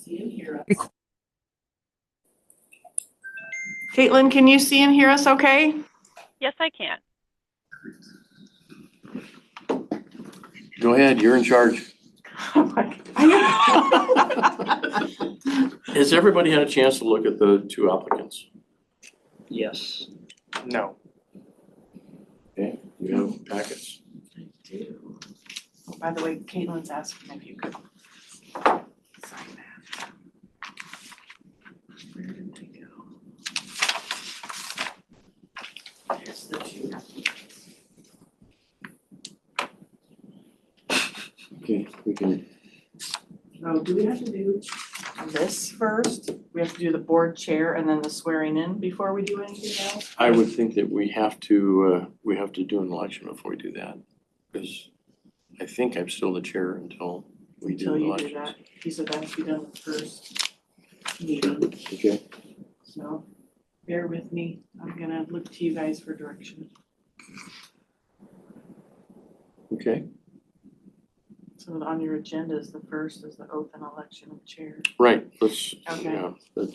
see and hear us. Caitlin, can you see and hear us okay? Yes, I can. Go ahead, you're in charge. Has everybody had a chance to look at the two applicants? Yes. No. Okay, you have packets. I do. Oh, by the way, Caitlin's asking if you could sign that. Where did they go? Here's the two. Okay, we can, Oh, do we have to do this first? We have to do the board chair and then the swearing in before we do anything else? I would think that we have to do an election before we do that. Because I think I'm still the chair until we do Until you elections. do that, he said that has to be done the first meeting, Okay, so bear with me. I'm gonna look to you guys for direction. okay, So on your agenda is the first is the oath and election of chair. right, let's, Okay. yeah, let's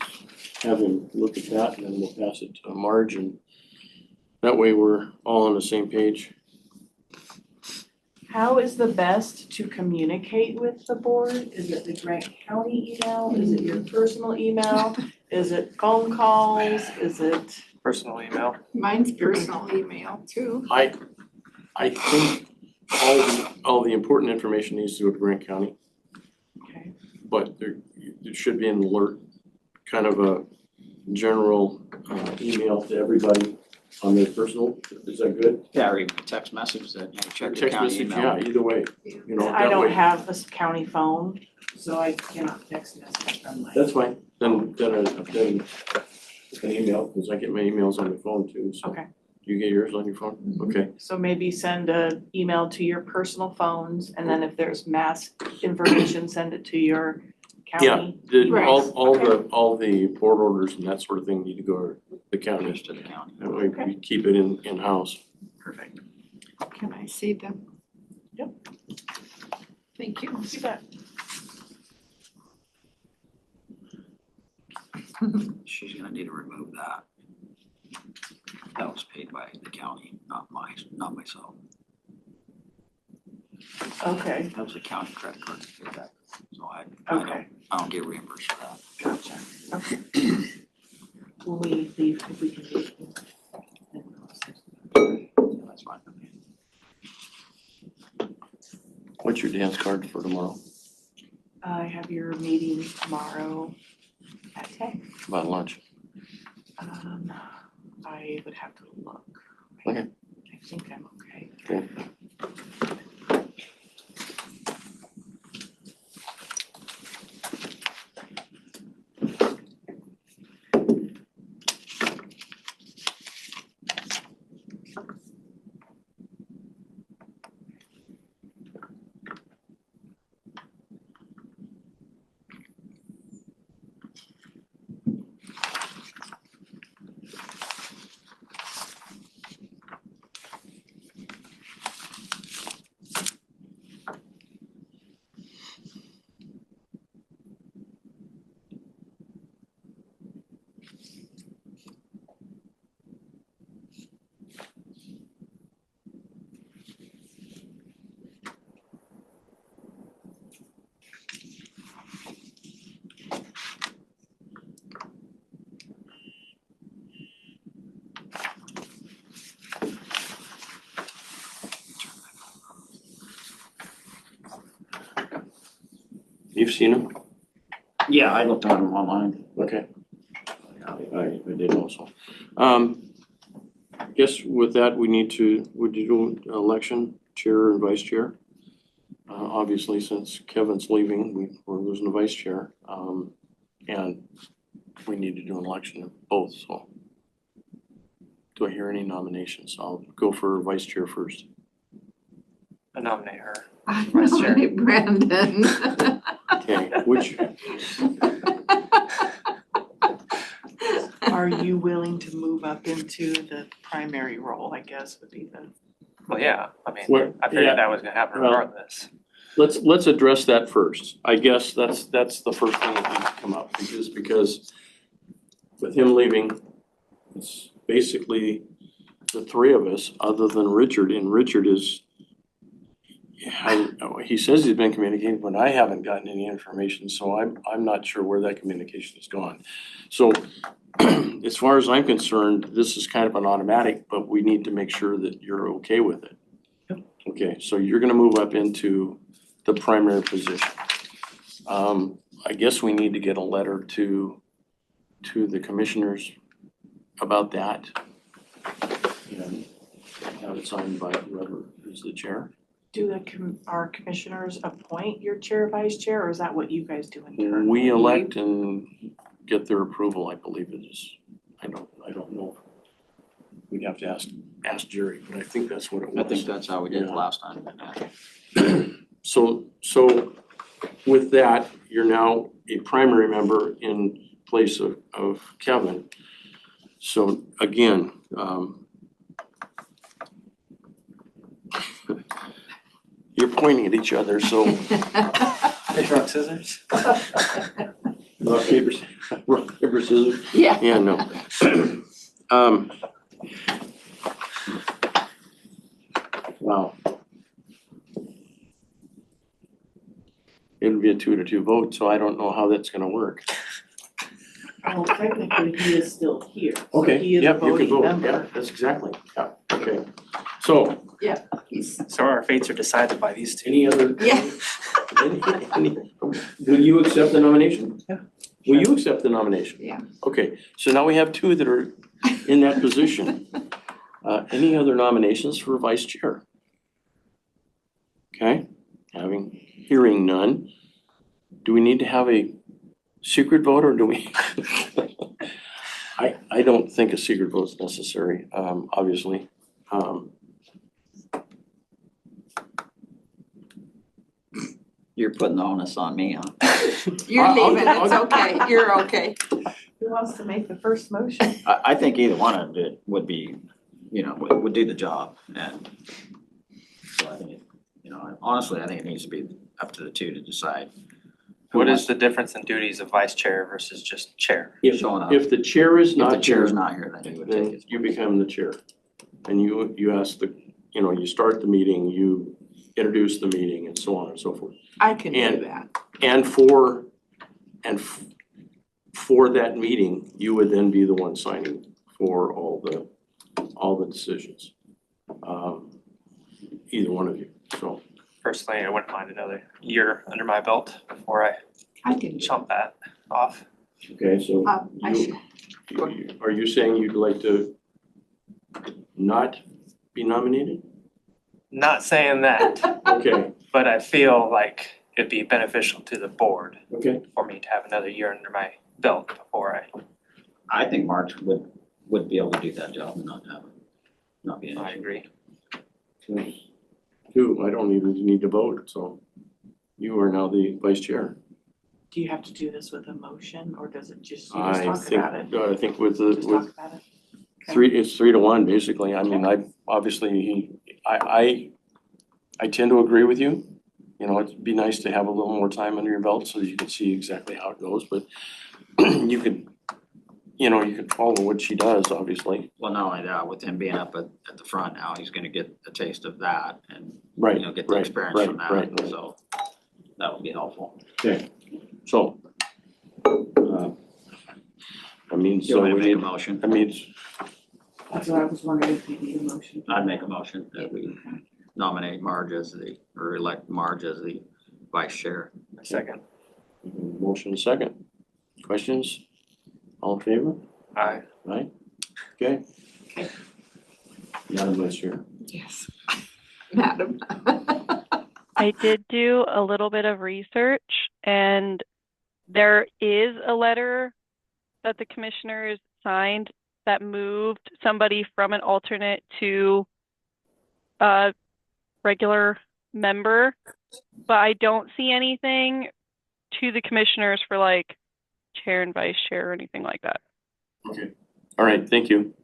have him look at that and then we'll pass it to Marge and that way we're all on the same page. How is the best to communicate with the board? Is it the Grant County email? Is it your personal email? Is it phone calls? Is it? Personal email. Mine's personal email too. I think all the important information needs to go to Grant County, Okay. but there should be an alert, kind of a general email to everybody on their personal, is that good? Yeah, or even a text message that, check your Text county message, email. yeah, either way, you know, I that don't way, have a county phone, so I cannot text message from my. that's fine, then an email, because I get my emails on my phone too, so. Okay. You get yours on your phone? Mhm. Okay, So maybe send an email to your personal phones and then if there's mass information, send it to your county. Right. all the board orders and that sort of thing need to go to the county. Just to the county. That way we keep it in-house. Perfect. Can I see them? Yep. Thank you. See that? She's gonna need to remove that. That was paid by the county, not myself. Okay, That was a county credit card that did that. So okay, I don't get reimbursed for that. gotcha. Okay. Will we leave if we can leave? That's fine. What's your dance card for tomorrow? I have your meeting tomorrow at 10. About lunch? I would have to look. Okay. I think I'm okay. Okay. You've seen them? Yeah, I looked at them online. Okay. I did also. I guess with that, would you do election, chair and vice chair? Obviously, since Kevin's leaving, we're losing a vice chair. And we need to do an election of both, so. Do I hear any nominations? I'll go for vice chair first. I nominate her. I Vice chair. nominate Brandon. Okay, which, Are you willing to move up into the primary role, I guess would be the. Well, yeah, I mean, What- I figured yeah. that was gonna happen Well- regardless. let's address that first. I guess that's the first thing that needs to come up, because with him leaving, it's basically the three of us, other than Richard, and Richard is, he says he's been communicating, but I haven't gotten any information, so I'm not sure where that communication has gone. So as far as I'm concerned, this is kind of an automatic, but we need to make sure that you're okay with it. Yep. Okay, so you're gonna move up into the primary position. I guess we need to get a letter to the commissioners about that. And have it signed by whoever is the chair. Do our commissioners appoint your chair, vice chair, or is that what you guys do internally? We elect and get their approval, I believe it is. I don't know. We'd have to ask Jerry, but I think that's what it was. I think that's how we did it Yeah. last time. So with that, you're now a primary member in place of Kevin. So again, you're pointing at each other, so Rock, scissors? rock, paper, scissors. Yeah. Yeah, no. Wow. It would be a 2-2 vote, so I don't know how that's gonna work. Well, technically, he is still here. so Okay, He is a yep, you can voting vote, member. yeah, that's exactly, yeah, okay. So, So our fates are decided by these two. any other? Yeah. Will you accept the nomination? Yeah. Will you accept the nomination? Yeah. Okay, so now we have two that are in that position. Any other nominations for vice chair? Okay, hearing none. Do we need to have a secret vote, or do we? I don't think a secret vote is necessary, obviously. You're putting the onus on me, huh? You're I'll- leaving, it's okay, you're okay. Who wants to make the first motion? I think either one of it would be, would do the job, and so I think, honestly, I think it needs to be up to the two to decide. who What wants- is the difference in duties of vice chair versus just chair? Showing up. If the chair is If the not chair here, is not here, then you would take then it. you become the chair. And you ask you start the meeting, you introduce the meeting, and so on and so forth. I can do And- that. And for that meeting, you would then be the one signing for all the decisions. Either one of you, so. Personally, I wouldn't mind another year under my belt before I I can do chump that off. Okay, so I should, are you saying you'd like to not be nominated? Not saying that, Okay, but I feel like it'd be beneficial to the board okay, for me to have another year under my belt before I think March would be able to do that job and not be an I issue. agree. two, I don't even need to vote, so you are now the vice chair. Do you have to do this with a motion, or does it just, you just I talk think, about it? I think with Just talk about it? it's 3-1, basically. I mean, I tend to agree with you. It'd be nice to have a little more time under your belt so that you can see exactly how it goes, but you could follow what she does, obviously. Well, not only that, with him being up at the front now, he's gonna get a taste of that and, Right, get the right, experience right, from right. that, so that would be helpful. Okay, so. That means, You want to make a motion? that means, That's what I was wondering if you need a motion. I'd make a motion that we nominate Marge or elect Marge as the vice chair. A second. motion second. Questions? All in favor? Aye. Aye? Okay. Okay. Madam Vice Chair. yes. Madam. I did do a little bit of research, and there is a letter that the commissioners signed that moved somebody from an alternate to a regular member, but I don't see anything to the commissioners for like chair and vice chair or anything like that. Okay. All right, thank you.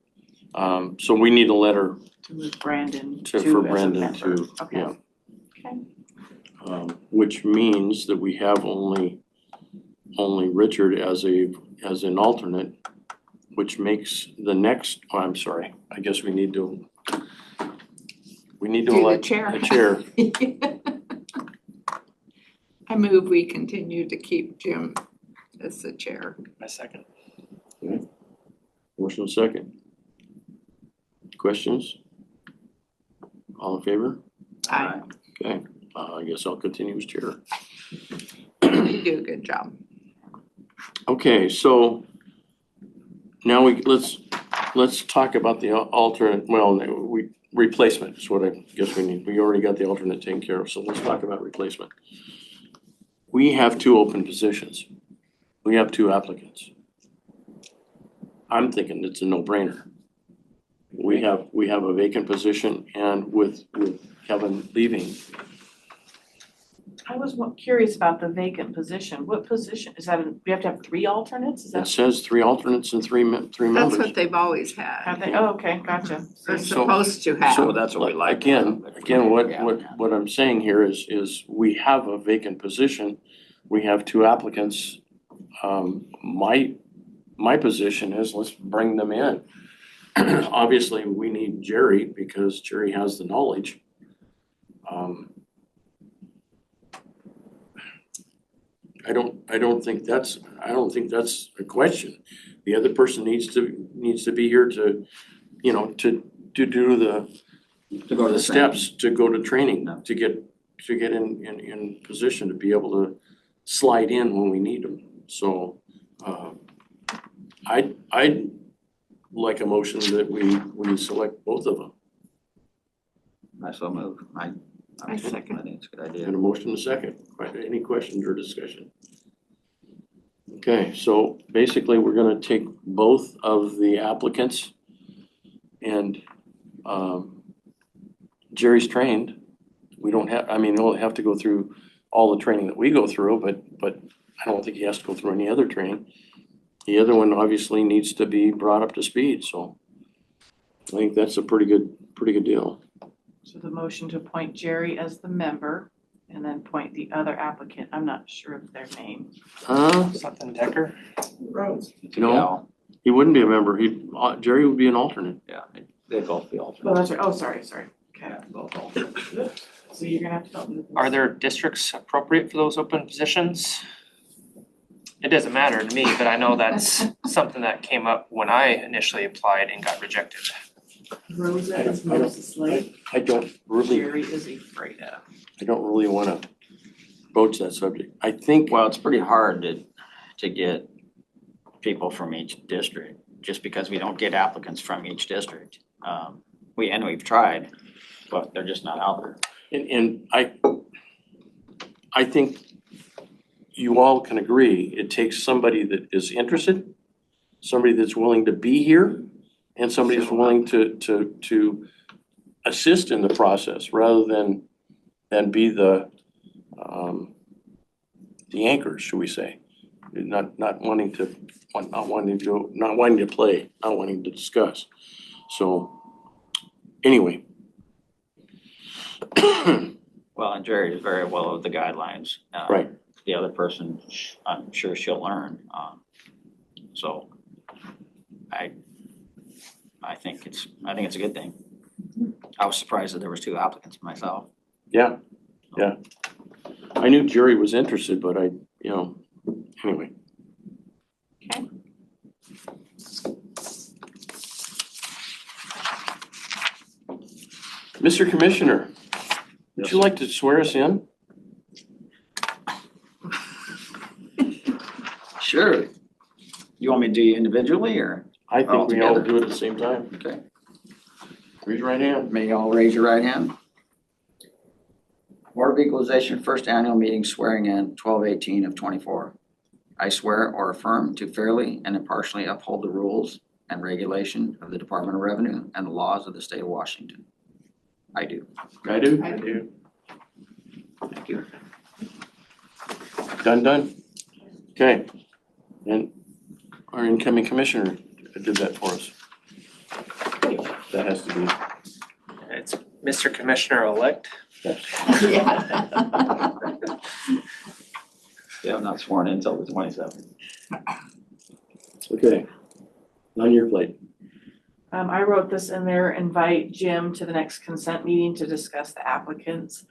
So we need a letter To move Brandon for to as a Brandon member. to, Okay. yeah. Okay. which means that we have only Richard as an alternate, which makes the next, oh, I'm sorry, I guess we need to Do the elect chair. a chair. I move we continue to keep Jim as the chair. My second. Motion and second. Questions? All in favor? Aye. Okay, I guess I'll continue as chair. You do a good job. Okay, so now let's talk about the alternate, replacement is what I guess we need. We already got the alternate taken care of, so let's talk about replacement. We have 2 open positions. We have 2 applicants. I'm thinking it's a no-brainer. We have a vacant position, and with Kevin leaving, I was curious about the vacant position. What position, is that, we have to have 3 alternates? Is it that, says 3 alternates and 3 That's members. what they've always have had. they, oh, okay, gotcha. They're So- supposed to So have. that's what we like. Again, what I'm saying here is we have a vacant position. We have 2 applicants. My position is let's bring them in. Obviously, we need Jerry because Jerry has the knowledge. I don't think that's a question. The other person needs to be here to, to do To go to the the steps to go to training, No. to get in position to be able to slide in when we need them. So, I'd like a motion that we select both of them. I so move. I second. I think it's a good Got idea. a motion and a second. Any questions or discussion? Okay, so basically, we're gonna take both of the applicants and, Jerry's trained. We don't have, he'll have to go through all the training that we go through, but I don't think he has to go through any other training. The other one obviously needs to be brought up to speed, so I think that's a pretty good deal. So the motion to appoint Jerry as the member and then appoint the other applicant. I'm not sure of their name. Something Decker. Rose. No, he wouldn't be a member. Jerry would be an alternate. Yeah, they'd both be Oh, alternates. that's right. Oh, sorry. Okay. Yeah, both alternates. So you're gonna have to help me with this. Are there districts appropriate for those open positions? It doesn't matter to me, but I know that's something that came up when I initially applied and got rejected. Rosa is I don't- Moses Lake. I don't really Jerry is Ephrata. wanna broach that subject. I think, Well, it's pretty hard to get people from each district, just because we don't get applicants from each district. We've tried, but they're just not out there. and I think you all can agree, it takes somebody that is interested, somebody that's willing to be here, and somebody that's willing to assist in the process rather than be the anchors, should we say? Not wanting to play, not wanting to discuss. So, anyway. Well, and Jerry is very well of the guidelines. Right. The other person, I'm sure she'll learn. So I think it's a good thing. I was surprised that there was 2 applicants myself. Yeah. I knew Jerry was interested, but anyway. Okay. Mr. Commissioner, would you like to swear us in? Sure. You want me to do you individually or? I think we all Altogether. do it at the same time. Okay. Raise your right hand. May you all raise your right hand. Board of Equalization First Annual Meeting swearing in 12/18 of 24. I swear or affirm to fairly and impartially uphold the rules and regulation of the Department of Revenue and the laws of the state of Washington. I do. I do. I do. Thank you. Done? Okay. And our incoming commissioner did that for us. That has to be. It's Mr. Commissioner-elect Yeah. Yeah, I'm not sworn in until the 27th. Okay, on your plate. I wrote this in there, invite Jim to the next consent meeting to discuss the applicants.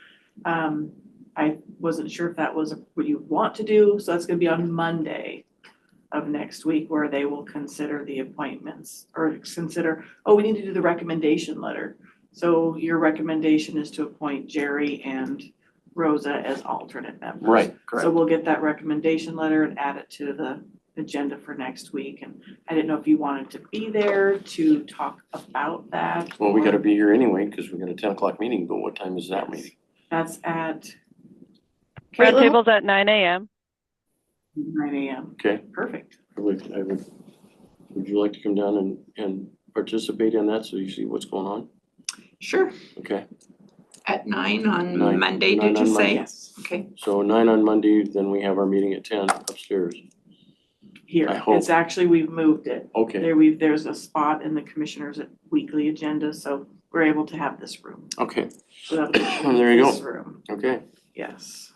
I wasn't sure if that was what you want to do, so that's gonna be on Monday of next week where they will consider the appointments or consider, we need to do the recommendation letter. So your recommendation is to appoint Jerry and Rosa as alternate members. Right, So we'll get that recommendation letter and add it to the agenda for next week. And I didn't know if you wanted to be there to talk about that. Well, we or- gotta be here anyway, because we got a 10 o'clock meeting, but what time is that meeting? That's at Caitlin? Roundtable's at 9 a.m. 9 a.m. Okay, Perfect. would you like to come down and participate in that so you see what's going on? Sure, Okay, at 9 on Nine- Monday, 9 did you on say? Yes, Okay, so 9 on Monday, then we have our meeting at 10 upstairs. here. I hope. It's actually, we've moved it. Okay, There's a spot in the commissioners' weekly agenda, so we're able to have this room. okay, So that'll be There you go. this room, okay. yes.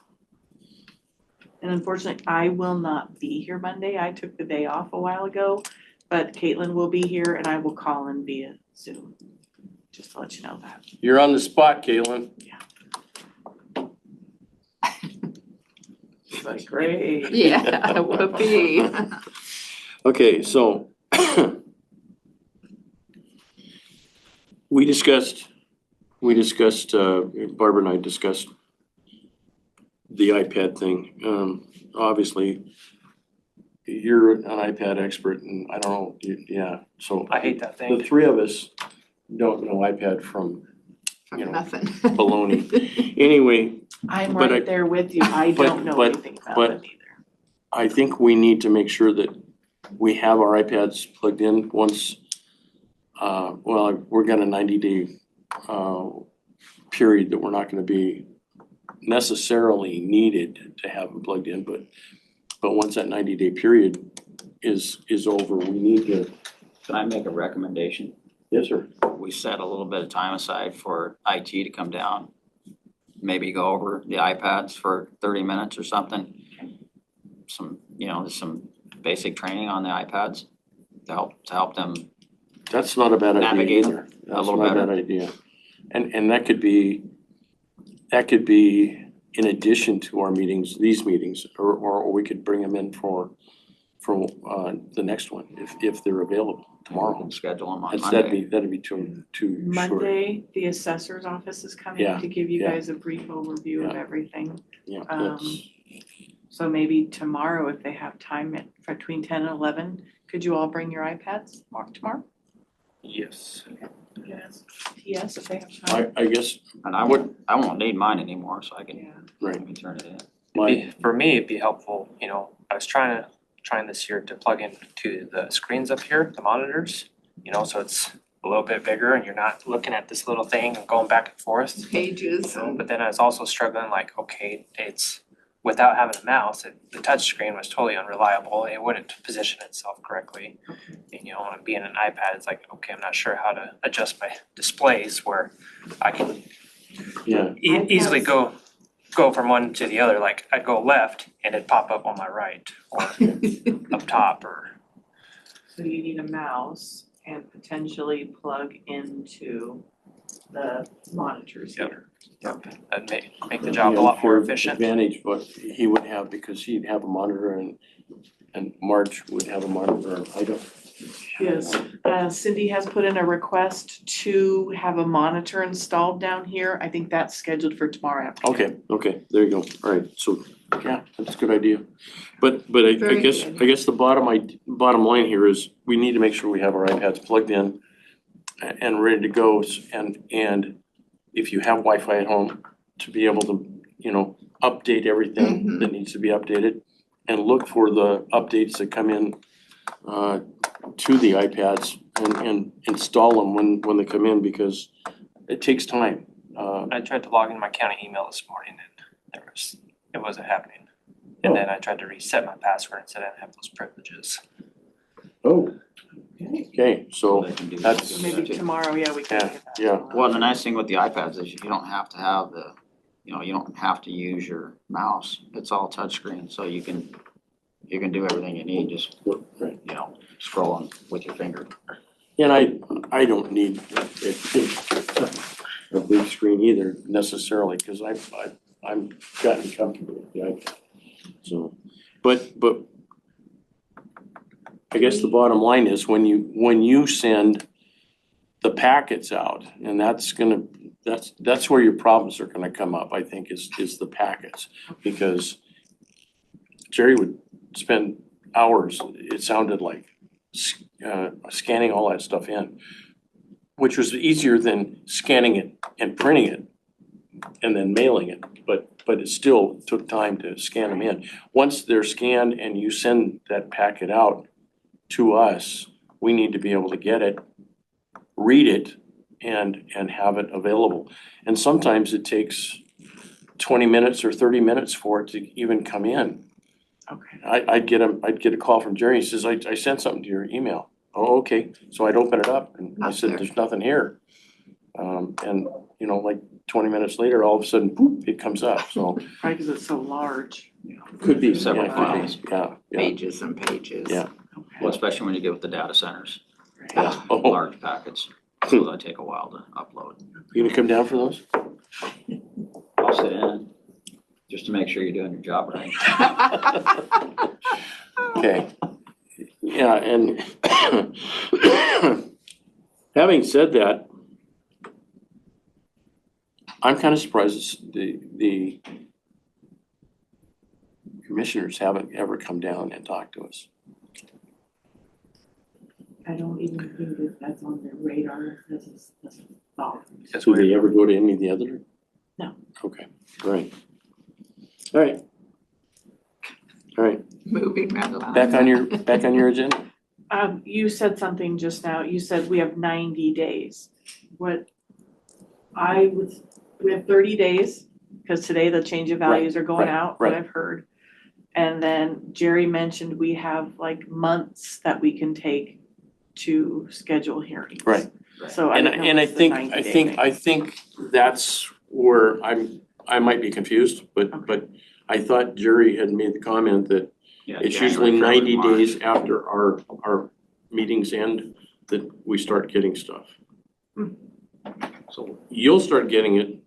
And unfortunately, I will not be here Monday. I took the day off a while ago, but Caitlin will be here and I will call in via Zoom. Just to let you know that. You're on the spot, Caitlin. But great. yeah, whoopee. Okay, so we discussed, Barbara and I discussed the iPad thing. Obviously, you're an iPad expert and I don't know, yeah, so. I hate that The thing. three of us don't know iPad from you know, Nothing. baloney. Anyway, I'm But right I- there with you. I but- don't know but- anything about but- it either. I think we need to make sure that we have our iPads plugged in once, we're got a 90-day period that we're not gonna be necessarily needed to have them plugged in, but once that 90-day period is over, we need to, Can I make a recommendation? yes, sir. We set a little bit of time aside for IT to come down. Maybe go over the iPads for 30 minutes or something. Just some basic training on the iPads to help them. That's not a bad idea Navigate either. That's little not a bad better. idea. And that could be in addition to our meetings, these meetings, or we could bring them in for the next one, if they're available We tomorrow. can schedule them on That'd Monday. be too short. Monday, the assessor's office is coming Yeah, to give you yeah. guys a brief overview of Yeah. everything. Yeah, Um, that's, So maybe tomorrow, if they have time between 10 and 11, could you all bring your iPads tomorrow? Yes. Yes. Yes, if they have time. I guess, And I won't need mine anymore, so I can right, turn it in. For me, it'd be helpful, I was trying this year to plug in to the screens up here, the monitors, so it's a little bit bigger and you're not looking at this little thing and going back and forth. Pages and But then I was also struggling like, okay, it's without having a mouse, the touch screen was totally unreliable. It wouldn't position itself correctly. And and being an iPad, it's like, okay, I'm not sure how to adjust my displays where I can yeah, easily go from one to the other. Like I'd go left and it'd pop up on my right or up top or. So you need a mouse and potentially plug into the monitors Yep. here. That'd make the job a lot more efficient. Advantage, but he would have, because he'd have a monitor and Marge would have a monitor, I don't. Yes, Cindy has put in a request to have a monitor installed down here. I think that's scheduled for tomorrow afternoon. Okay, there you go, all right, so, yeah, that's a good idea. But I Very guess, good. I guess the bottom line here is, we need to make sure we have our iPads plugged in and ready to go, and if you have Wi-Fi at home, to be able to, update everything Mhm. that needs to be updated, and look for the updates that come in to the iPads and install them when they come in, because it takes time. I tried to log into my county email this morning and it wasn't happening. And then I tried to reset my password and said I didn't have those privileges. Oh. Okay, so, They can do that's- that Maybe too. tomorrow, we can Yeah, get that. yeah. Well, the nice thing with the iPads is you don't have to have the you know, you don't have to use your mouse. It's all touchscreen, so you can do everything you need, just, Right. you know, scrolling with your finger. And I don't need a big screen either necessarily, because I'm gotten comfortable with the iPad. So, but I guess the bottom line is when you send the packets out, and that's where your problems are gonna come up, I think, is the packets. Because Jerry would spend hours, it sounded like, scanning all that stuff in, which was easier than scanning it and printing it and then mailing it, but it still took time to scan them in. Once they're scanned and you send that packet out to us, we need to be able to get it, read it, and have it available. And sometimes it takes 20 minutes or 30 minutes for it to even come in. Okay. I'd get a call from Jerry, he says, I sent something to your email. Oh, okay, so I'd open it up and I said, there's nothing here. And, you know, like 20 minutes later, all of a sudden, poof, it comes up, so. Right, because it's so large. Could be. Several Yeah, could be. files. Yeah. Pages and pages. Yeah. Well, especially when you get with the data centers, Yeah. Oh, large packets, so that take a while to upload. you gonna come down for those? I'll sit in, just to make sure you're doing your job right. Okay. Yeah, and having said that, I'm kind of surprised the commissioners haven't ever come down and talked to us. I don't even think that that's on their radar as a thought. Do they ever go to any of the other? No. Okay, all right. All right. All right, Moving right along. back on your agenda. You said something just now, you said we have 90 days. We have 30 days, because today the change of values are going out, what right. I've heard. And then Jerry mentioned we have like months that we can take to schedule hearings. Right. So I And didn't know and if it's the 90 day thing. I think that's where I might be confused, but I thought Jerry had made the comment that Yeah, it's January, usually 90 February, days after our meetings end that we start getting stuff. March. So You'll start getting it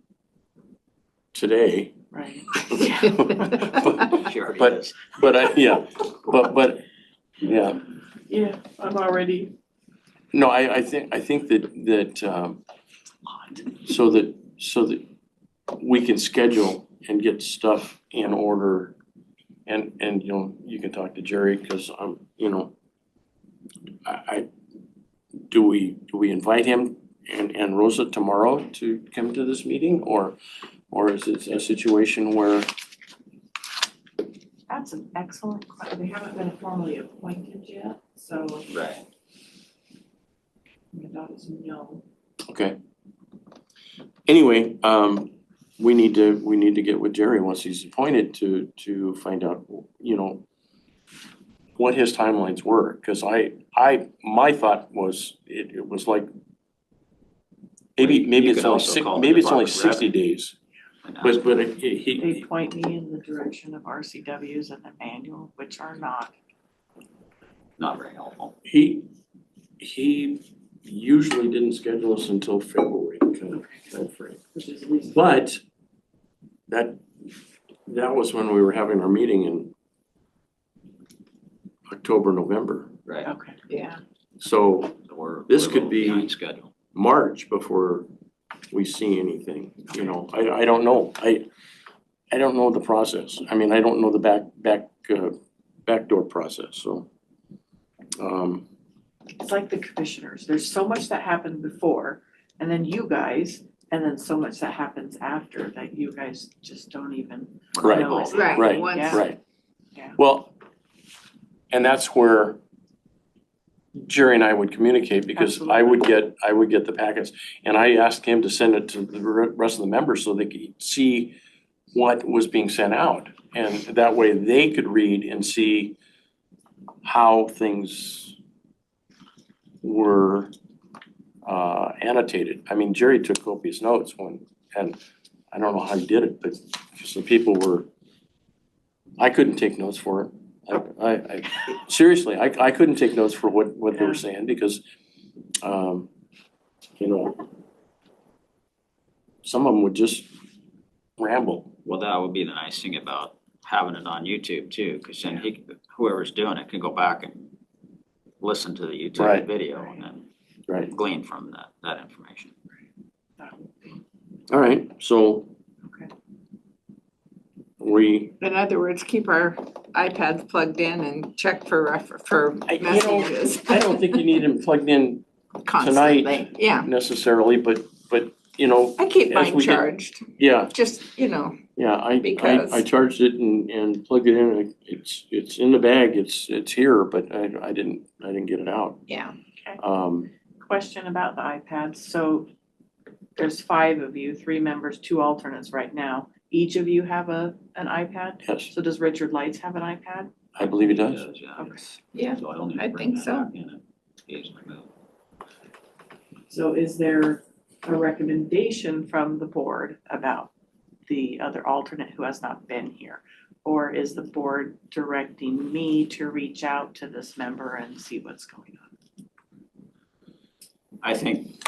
today. Right. she already But- is. But yeah, yeah. Yeah, I'm already. No, I think that so that we can schedule and get stuff in order, and you know, you can talk to Jerry, because you know, do we invite him and Rosa tomorrow to come to this meeting, or is it a situation where? That's an excellent question. They haven't been formally appointed yet, so Right. that is no. Okay. Anyway, we need to get with Jerry once he's appointed to find out, you know, what his timelines were, because my thought was, it was like, maybe You it's could only also call the maybe it's only Department of 60 days, And but ask- They he, point me in the direction of RCWs and the manual, which are not. Not very helpful. he usually didn't schedule us until February kind of timeframe. Which is at least. But that was when we were having our meeting in October, November. Right. Okay. Yeah. So So we're This we're a could little be- behind schedule. March before we see anything, you know, I don't know. I don't know the process. I mean, I don't know the backdoor process, so. It's like the commissioners. There's so much that happened before, and then you guys, and then so much that happens after that you guys just don't even Right. know is Right, happening. once- Yeah. Right. Yeah. Well, and that's where Jerry and I would communicate, because I would get the packets, and I asked him to send it to the rest of the members so they could see what was being sent out. And that way they could read and see how things were annotated. I mean, Jerry took copious notes and I don't know how he did it, but some people were, I couldn't take notes for it. I seriously, I couldn't take notes for what they were saying because, you know, some of them would just ramble. Well, that would be the nice thing about having it on YouTube too, because then whoever's doing it can go back and listen to the YouTube Right. video and then Right. glean from that information. All right, so Okay. we, In other words, keep our iPads plugged in and check for you know, messages I don't think you need them plugged in constantly. Yeah, necessarily, but you know, I keep as mine we get- charged, yeah, just, you know, yeah, I Because- charged it and plugged it in. It's in the bag. It's here, but I didn't get it out. yeah. Question about the iPads. So there's 5 of you, 3 members, 2 alternates right now. Each of you have an iPad? Yes, So does Richard Lights have an iPad? I believe it does. Yeah. Okay. Yeah, So I'll need to I bring think that so. back in and easily move. So is there a recommendation from the board about the other alternate who has not been here? Or is the board directing me to reach out to this member and see what's going on? I think,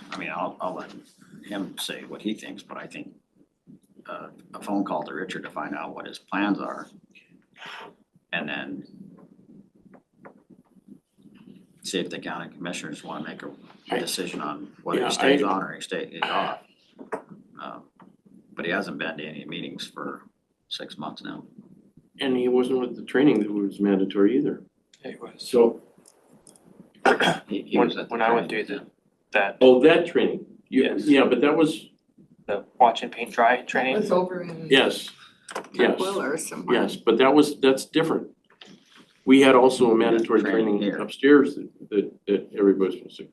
I mean, I'll let him say what he thinks, but I think a phone call to Richard to find out what his plans are. And then see if the county commissioners wanna make a decision on whether Yeah, he stays on or he stays off. But he hasn't been to any meetings for 6 months now. And he wasn't with the training that was mandatory either. It was. So, He When was at the when I went training. through that, that training. Yes. Yeah, but that was, the watch and paint dry That training, was over in yes, yes, Will or somewhere. yes, but that's different. We had also a mandatory Training training here. upstairs that everybody's supposed to.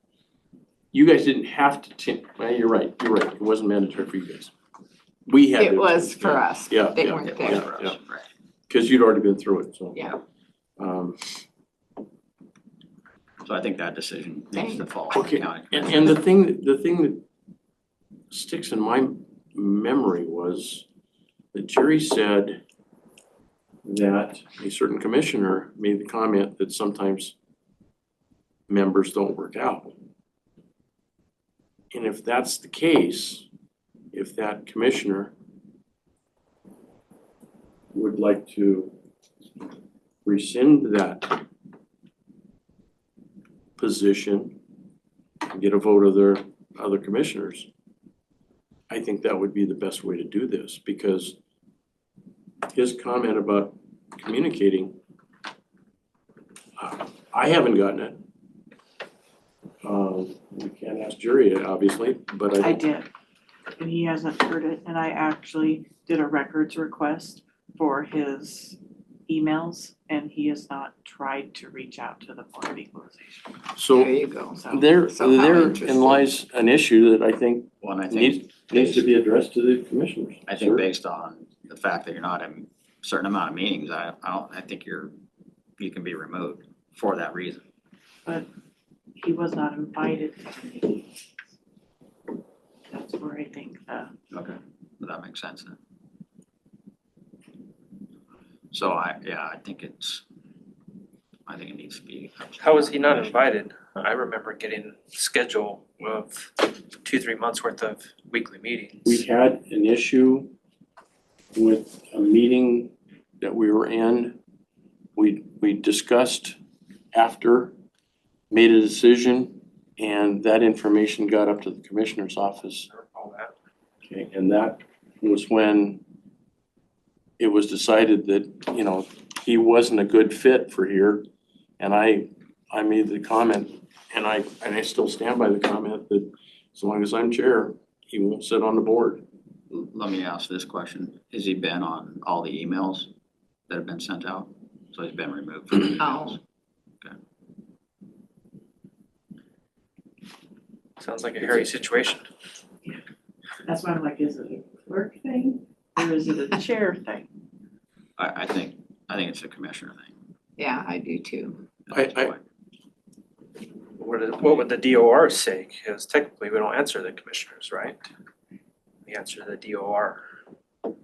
You guys didn't have to, well, you're right, it wasn't mandatory for you guys. We had. It to- was for yeah, us, Yeah, they yeah, weren't It there. was for us, right. cause you'd already been through it, so. Yeah. So I think that decision needs to fall on the Okay, county and commissioners. the thing that sticks in my memory was that Jerry said that a certain commissioner made the comment that sometimes members don't work out. And if that's the case, if that commissioner would like to rescind that position and get a vote of their other commissioners, I think that would be the best way to do this, because his comment about communicating, I haven't gotten it. We can't ask Jerry, obviously, but I did, and he hasn't heard it, and I actually did a records request for his emails, and he has not tried to reach out to the Board of Equalization, So There you go. so. therein So how interesting. lies an issue that I think Well, and I think, needs to be addressed to the commissioners. I think Sir? based on the fact that you're not in a certain amount of meetings, I think you can be removed for that reason. But he was not invited to the meeting. That's where I think Okay. But that makes sense then. So I think it needs to be. how was he not invited? I remember getting schedule of 2-3 months worth of weekly meetings. We had an issue with a meeting that we were in. We discussed after, made a decision, and that information got up to the commissioner's office. I recall that. Okay, and that was when it was decided that, you know, he wasn't a good fit for here. And I made the comment, and I still stand by the comment that as long as I'm chair, he won't sit on the board. Let me ask this question. Has he been on all the emails that have been sent out? So he's been removed from the emails? Sounds like a hairy situation. that's why I'm like, is it a clerk thing or is it a chair thing? I think it's a commissioner thing. Yeah, I do too. I- What would the DOR say? Because technically we don't answer the commissioners, right? answer the DOR.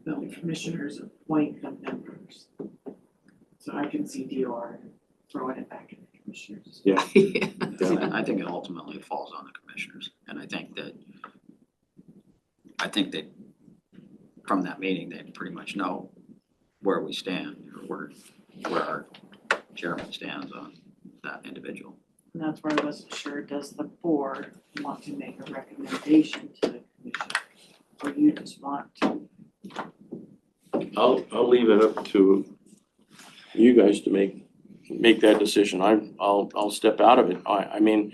The commissioners appoint the members. So I can see DOR throwing it back in the commissioners. Yeah. I think it ultimately falls on the commissioners, and I think that from that meeting, they pretty much know where we stand, or where our chairman stands on that individual. And that's where I wasn't sure, does the board want to make a recommendation to the commissioners? Or you just want to? I'll leave it up to you guys to make that decision. I'll step out of it. I mean,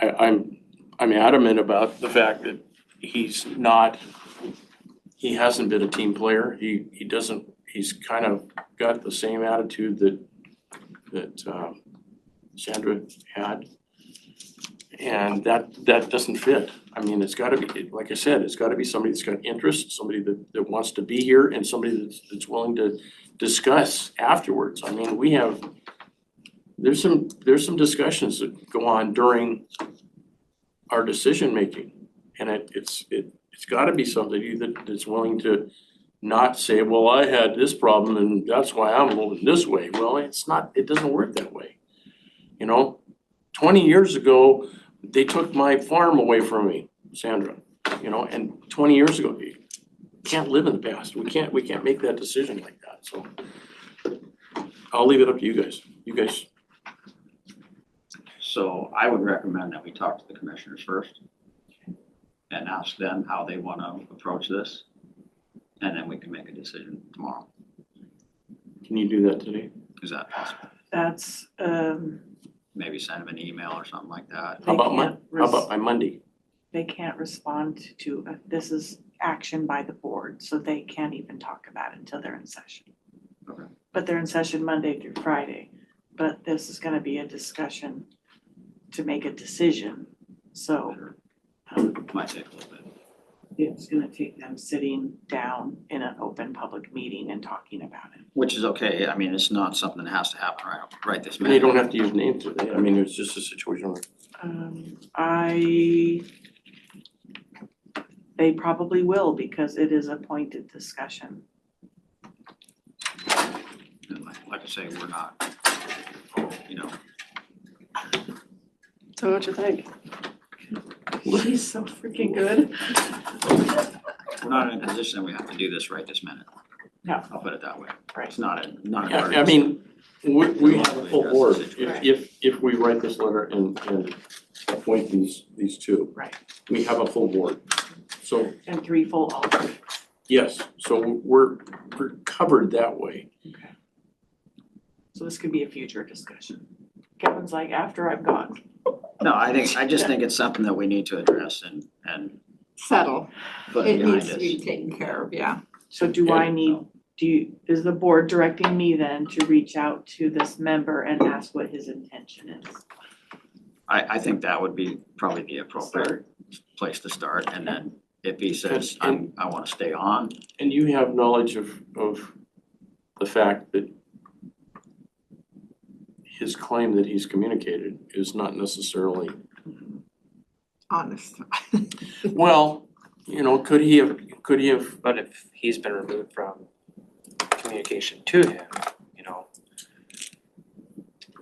I'm adamant about the fact that he hasn't been a team player. He's kind of got the same attitude that Sandra had. And that doesn't fit. I mean, it's gotta be, like I said, it's gotta be somebody that's got interest, somebody that wants to be here, and somebody that's willing to discuss afterwards. I mean, there's some discussions that go on during our decision making. And it's gotta be somebody that's willing to not say, well, I had this problem and that's why I'm moving this way. Well, it doesn't work that way. 20 years ago, they took my farm away from me, Sandra, and 20 years ago, you can't live in the past. We can't make that decision like that. So I'll leave it up to you guys. So I would recommend that we talk to the commissioners first and ask them how they want to approach this, and then we can make a decision tomorrow. Can you do that today? Is that possible? That's, Maybe send them an email or something like that. How about by Monday? they can't respond to, this is action by the board, so they can't even talk about it until they're in session. Okay. But they're in session Monday through Friday, but this is gonna be a discussion to make a decision, so Might take a little bit. it's gonna take them sitting down in an open public meeting and talking about it. Which is okay. I mean, it's not something that has to happen right this They minute. don't have to use names today. I mean, it's just a situation where They probably will because it is a pointed discussion. And like I say, we're not, So what you think? She's so freaking good. we're not in a position that we have to do this right this minute. No. I'll put it that way. Right. It's not a I emergency. mean, we have a full board. Right. If we write this letter and appoint these two. Right. We have a full board. So, And 3 full alternates. yes, so we're covered that way. Okay. So this could be a future discussion. Kevin's like, after I'm gone. No, I just think it's something that we need to address and Settle. put it It behind needs to be us. taken care of, yeah. So is the board directing me then to reach out to this member and ask what his intention is? I think that would be probably the appropriate place to start, and then if he says, I wanna stay on, And you have knowledge of the fact that his claim that he's communicated is not necessarily, Honest. well, could he have, But if he's been removed from communication to him,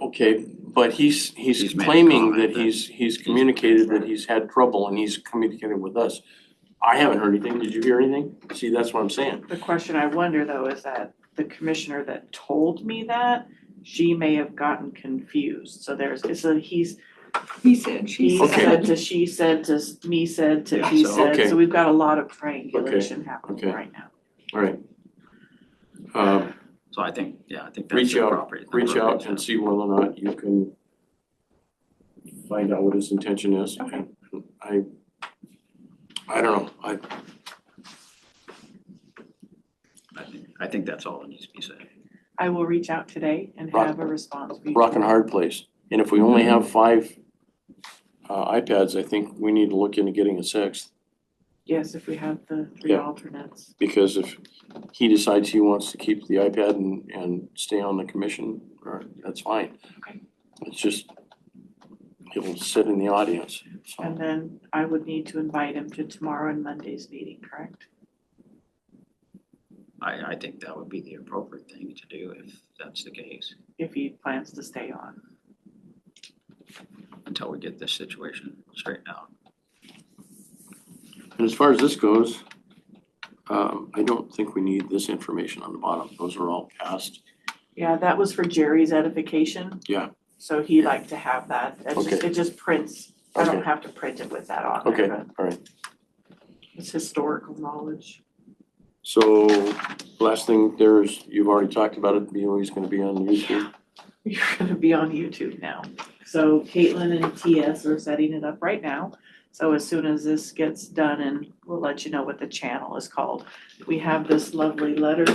okay, but he's He's made a claiming comment that that he's communicated that he's had trouble and he's communicated with us. I haven't heard anything. Did you hear anything? See, that's what I'm saying. The question I wonder though is that the commissioner that told me that, she may have gotten confused. So He said, she he said. Okay. said to she said to me said to Yeah, he so- said, okay. so we've got a lot of triangulation happening okay. right now. All right. so I think that's Reach the out- appropriate. Reach out and see whether or not you can find out what his intention is. Okay. I don't know. I think that's all that needs to be said. I will reach out today and Rock- have a response for you. Rock and hard place. And if we only have 5 iPads, I think we need to look into getting a 6th. Yes, if we have the 3 Yeah. alternates. Because if he decides he wants to keep the iPad and stay on the commission, that's fine. Okay. It's just, he'll sit in the audience. So, And then I would need to invite him to tomorrow and Monday's meeting, correct? I think that would be the appropriate thing to do if that's the case, If he plans to stay on. until we get this situation straightened out. and as far as this goes, I don't think we need this information on the bottom. Those are all past. Yeah, that was for Jerry's edification. Yeah. So he liked to have that. Okay. It just prints. I don't Okay. have to print it with that on Okay, there, but all right. it's historical knowledge. So last thing there is, you've already talked about it, BOE is gonna be on YouTube. You're gonna be on YouTube now. So Caitlin and TS are setting it up right now. So as soon as this gets done, and we'll let you know what the channel is called. We have this lovely letter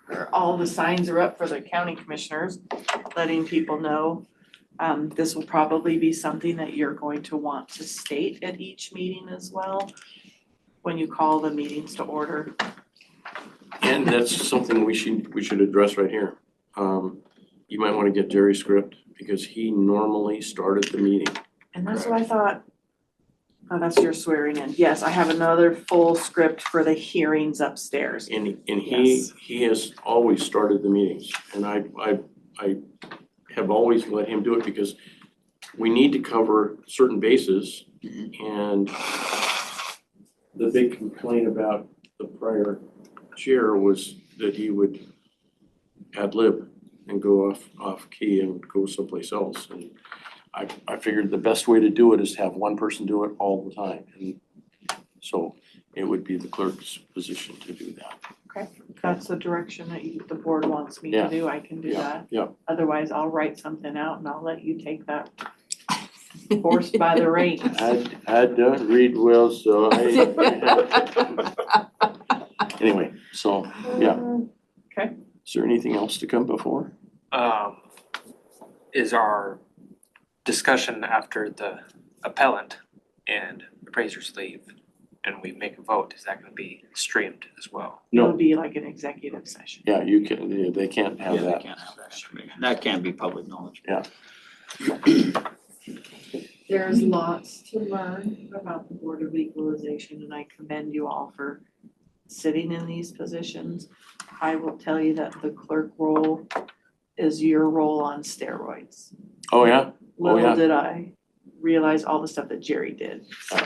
where all the signs are up for the county commissioners, letting people know. This will probably be something that you're going to want to state at each meeting as well, when you call the meetings to order. And that's something we should address right here. You might wanna get Jerry's script, because he normally started the meeting. And that's what I thought. Oh, that's your swearing in. Yes, I have another full script for the hearings upstairs. And Yes. he has always started the meetings, and I have always let him do it because we need to cover certain bases. And the big complaint about the prior chair was that he would ad lib and go off key and go someplace else. And I figured the best way to do it is to have one person do it all the time. And so it would be the clerk's position to do that. If that's the direction that the board wants me to Yeah. do, I can do that. Yeah. Otherwise, I'll write something out and I'll let you take that horse by the reins. I don't read well, so anyway, so, yeah. Okay. Is there anything else to come before? Is our discussion after the appellant and appraisers leave and we make a vote, is that gonna be streamed as well? It'll No, be like an executive session. yeah, you can, they can't have Yeah, they that. can't have that information. That can't be public knowledge. There's lots to learn about the Board of Equalization, and I commend you all for sitting in these positions. I will tell you that the clerk role is your role on steroids. Oh, yeah? Oh, yeah. Little did I realize all the stuff that Jerry did, so.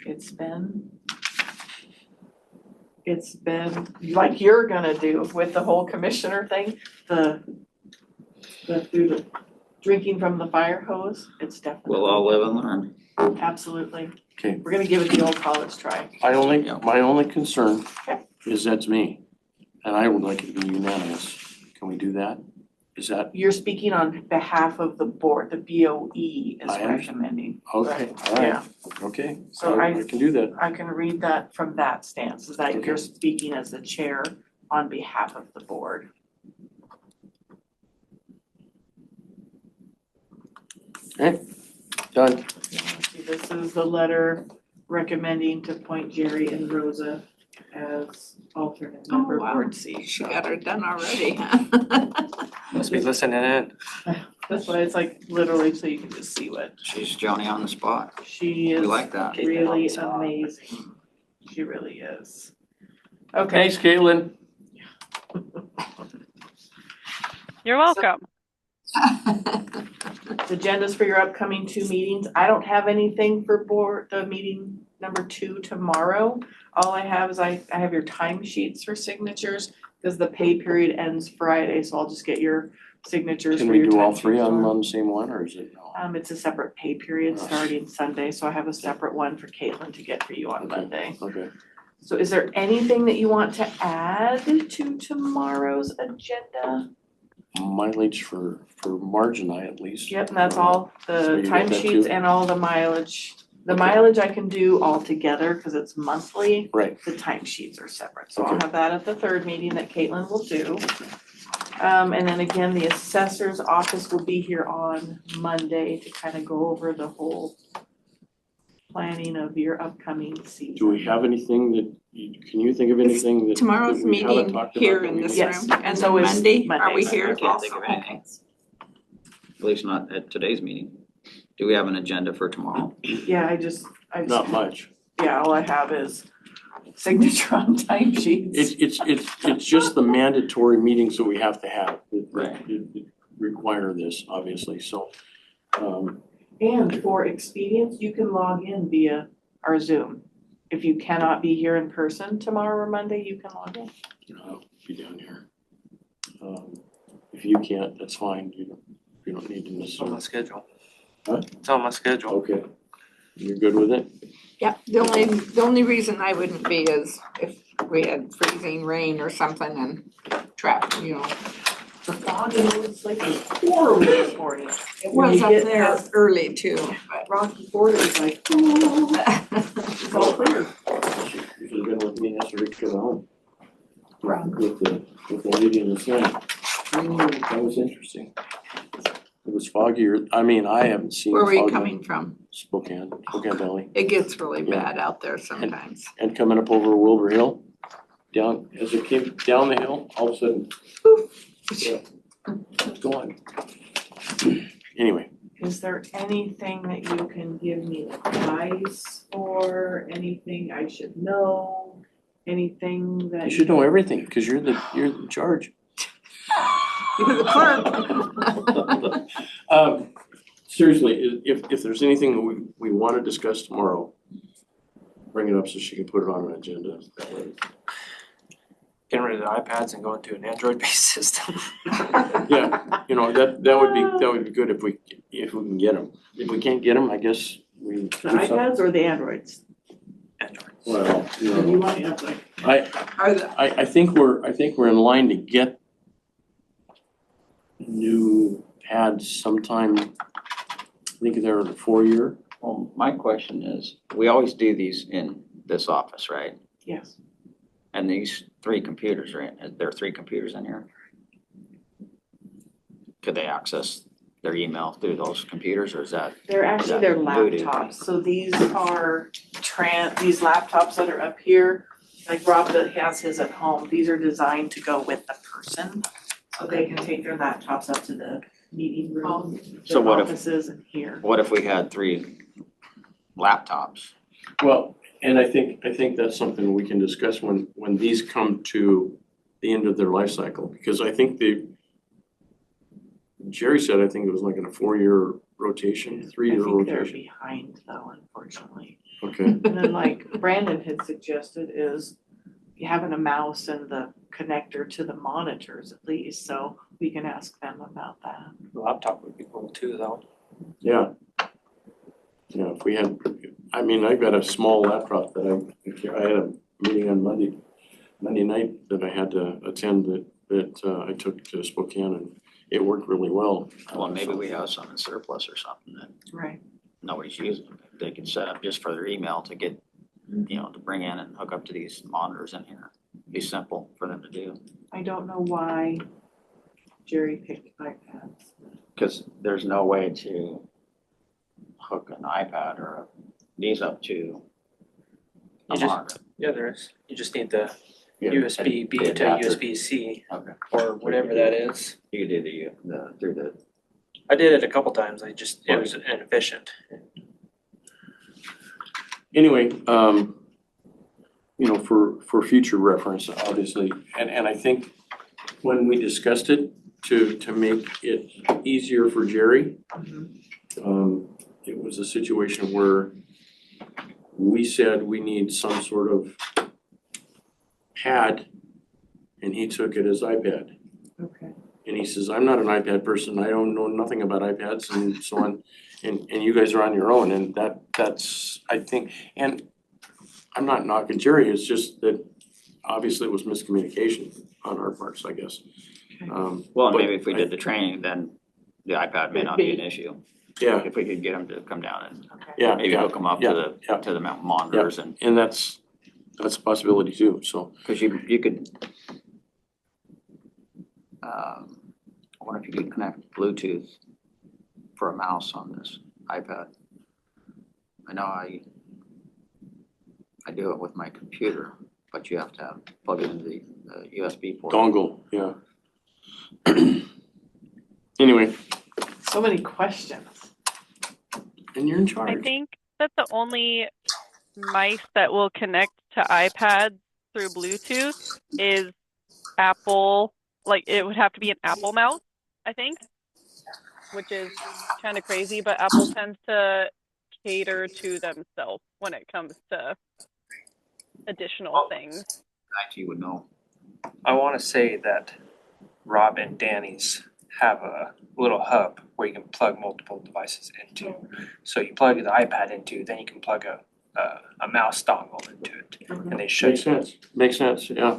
It's been like you're gonna do with the whole commissioner thing, through the drinking from the fire hose, it's definitely. We'll all live and learn. Absolutely. Okay. We're gonna give it the old college try. My only concern Okay. is that's me, and I would like it to be unanimous. Can we do that? Is that, You're speaking on behalf of the board, the BOE is I understand. recommending. okay, all right, Yeah, okay, So I can do that. I can read that from that stance, is that Okay. you're speaking as the chair on behalf of the board. Okay, done. This is the letter recommending to appoint Jerry and Rosa as alternate Oh, member wow. board seat. She got her done already, huh? Must be listening in. That's why it's like literally so you can just see what She's Johnny on the spot. she We is. like that. Really amazing. She really is. Okay, Thanks, Caitlin. You're welcome. agendas for your upcoming 2 meetings. I don't have anything for the meeting number 2 tomorrow. All I have is I have your timesheets for signatures because the pay period ends Friday, so I'll just get your signatures Can for we your do all timesheets 3 tomorrow. on the same one, or is it no? It's a separate pay period Oh. starting Sunday, so I have a separate one for Caitlin to get for you on Okay. Monday. Okay. So is there anything that you want to add to tomorrow's agenda? Mileage for Marge and I at least. Yep, and that's all, So the you got that timesheets too? and all the mileage. The Okay. mileage I can do all together because it's monthly. Right, The timesheets are separate, so I'll Okay. have that at the 3rd meeting that Caitlin will do. And then again, the assessor's office will be here on Monday to kind of go over the whole planning of your upcoming season. do we have anything can you think of anything that Tomorrow's that we haven't meeting talked here about that in we this need? Yes, room, and so then is Monday, are we Monday. here I can't think also? of anything. At least not at today's meeting. Do we have an agenda for tomorrow? Yeah, Not much. yeah, all I have is signature on timesheets. It's just the mandatory meetings that we have to have Right. that require this, obviously, so. And for expedience, you can log in via our Zoom. If you cannot be here in person tomorrow or Monday, you can log in. I'll be down here. If you can't, that's fine, you don't need to miss It's on my it. schedule. Huh? It's on my schedule. Okay, you're good with it? Yeah, the only reason I wouldn't be is if we had freezing rain or something and traffic, you know. The fog and it's like horrible this morning. It When was you up get there past early too, Rocky Ford, it's like, it's all clear. You should have been with me yesterday to go home. Wrong. With the lady in the sign. That was interesting. It was foggier, I mean, I haven't seen Where were you foggy coming from? Spokane Valley. It gets really Yeah. bad out there sometimes. And coming up over Wilbur Hill, down, as it came down the hill, all of a sudden, yeah, it's gone. Anyway, Is there anything that you can give me advice for, anything I should know, anything that? you should know everything, cause you're in charge. You're the clerk. Seriously, if there's anything that we wanna discuss tomorrow, bring it up so she can put it on an agenda. That way. Getting rid of the iPads and going to an Android-based system. Yeah, you know, that would be good if we can get them. If we can't get them, I guess we. The iPads or the Androids? Android. Well, you What do you know, want, yeah, like, Are the, I think we're in line to get new pads sometime, I think they're the 4-year. Well, my question is, we always do these in this office, right? yes. And these 3 computers are there are 3 computers in here? Could they access their email through those computers, or is that? They're actually their Booted. laptops, so these are these laptops that are up here, like Rob that has his at home, these are designed to go with the person. So they can take their laptops up to the meeting room, So their what if- offices and here. What if we had 3 laptops? Well, and I think that's something we can discuss when these come to the end of their life cycle, because I think Jerry said, I think it was like in a 4-year rotation, 3-year I think they're rotation. behind though, unfortunately. Okay, And then like Brandon had suggested is having a mouse and the connector to the monitors at least, so we can ask them about that. The laptop would be cool too, though. yeah. Yeah, if we had, I mean, I've got a small laptop that I had a meeting on Monday night that I had to attend that I took to Spokane, and it worked really well. Well, maybe we have some in surplus or something that Right. nobody's using. They could set up just for their email to get, to bring in and hook up to these monitors in here. Be simple for them to do. I don't know why Jerry picked iPads. Because there's no way to hook an iPad or these up to You a just- monitor. Yeah, there is. You just need the Yeah, USB-B the to adapter. USB-C Okay. or whatever that is. You could do through the, I did it a couple times. It was inefficient. Anyway, for future reference, obviously, and I think when we discussed it to make it easier for Jerry, it was a situation where we said we need some sort of pad, and he took it as iPad. Okay. And he says, I'm not an iPad person, I don't know nothing about iPads and so on, and you guys are on your own, and that's, I think, and I'm not knocking Jerry, it's just that obviously it was miscommunication on our parts, I guess. Okay. well, But maybe if we I- did the training, then the iPad may not be an issue. Yeah, If we could get them to come down and Okay. yeah, maybe yeah, hook them up yeah. to the monitors and, and that's a possibility too, so. because you could, I wonder if you could connect Bluetooth for a mouse on this iPad. I know I do it with my computer, but you have to plug it into the USB port. Dongle, yeah. Anyway, So many questions. And you're in I charge. think that the only mice that will connect to iPads through Bluetooth is Apple, like it would have to be an Apple mouse, I think, which is kind of crazy, but Apple tends to cater to themselves when it comes to additional things. IT would know. I wanna say that Rob and Danny's have a little hub where you can plug multiple devices into. So you plug the iPad into, then you can plug a mouse dongle into it, and they should. Makes sense, yeah.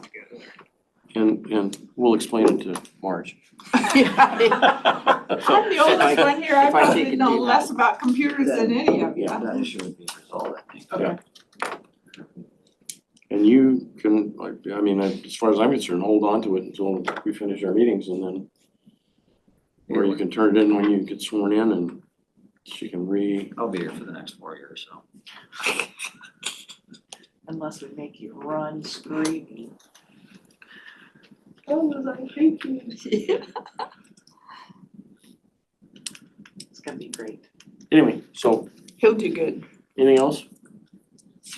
And we'll explain it to Marge. I'm the oldest one here, I if I probably take it know to less that, about computers than any of you. That issue would be resolved, I think. Okay. And you can, like, I mean, as far as I'm concerned, hold on to it until we finish our meetings and then, or you can turn it in when you get sworn in and she can I'll be here for the next 4 years, so. Unless we make you run screaming. Oh, was I thinking? It's gonna be great. Anyway, so He'll do good. anything else?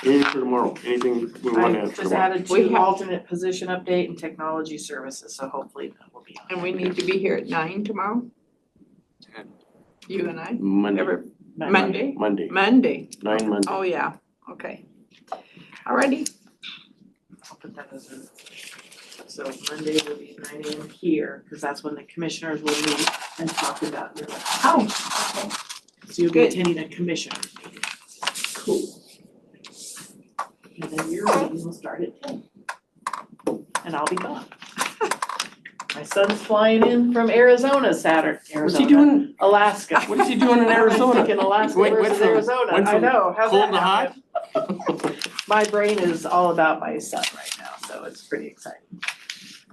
Anything for tomorrow? Anything we want to I add for just tomorrow? added We 2 have- alternate position update and technology services, so hopefully that will be on. And we need to be here at 9 tomorrow? You and I? Monday, Monday? Monday, Monday. 9 Monday. Oh, yeah, okay. Alrighty, I'll put that as a, so Monday will be 9 AM here, because that's when the commissioners will meet and talk about your. oh, okay, So you'll be Good. attending a commissioners meeting. cool. And then your meeting will start at 10. And I'll be gone. My son's flying in from Arizona Saturday, What's he doing? Alaska. What is he doing in I was Arizona? thinking Alaska Went versus from- Arizona, went I from know, how's cold that to hot? happen? My brain is all about my son right now, so it's pretty exciting.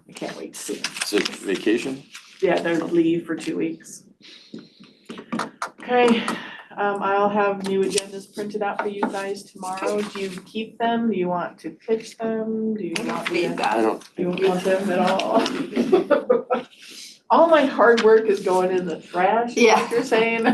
I can't wait to see him. Is it vacation? Yeah, they're leave for 2 weeks. Okay, I'll have new agendas printed out for you guys tomorrow. Do you keep them? Do you want to pitch them? Do you I want don't me need to? that. I don't. You don't want them at all? All my hard work is going in the trash, is what you're saying?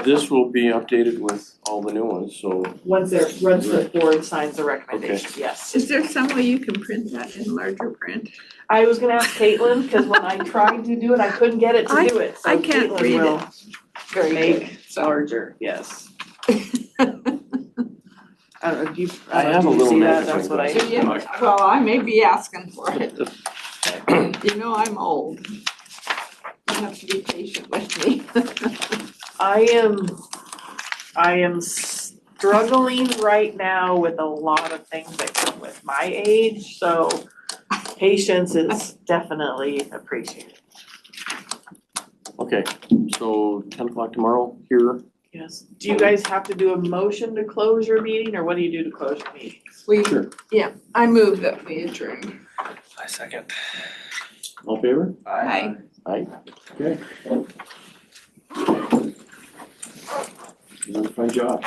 This will be updated with all the new ones, so Once the board signs the recommendation, yes. Is there some way you can print that in larger print? I was gonna ask Caitlin, cause when I tried to do it, I couldn't get it to do it, so I can't Caitlin read will it very good, make so. larger, yes. I don't know, do you, I I don't have know, a do you little see that? That's magnifying what I. glass. Yeah, well, I may be asking for it. You know I'm old. You have to be patient with me. I am struggling right now with a lot of things that come with my age, so patience is definitely appreciated. Okay, so 10 o'clock tomorrow here. Yes. Do you guys have to do a motion to close your meeting, or what do you do to close your meetings? We, Sure. yeah, I move that we adjourn. I second. All in favor? Aye. Aye. Okay. You done a fine job.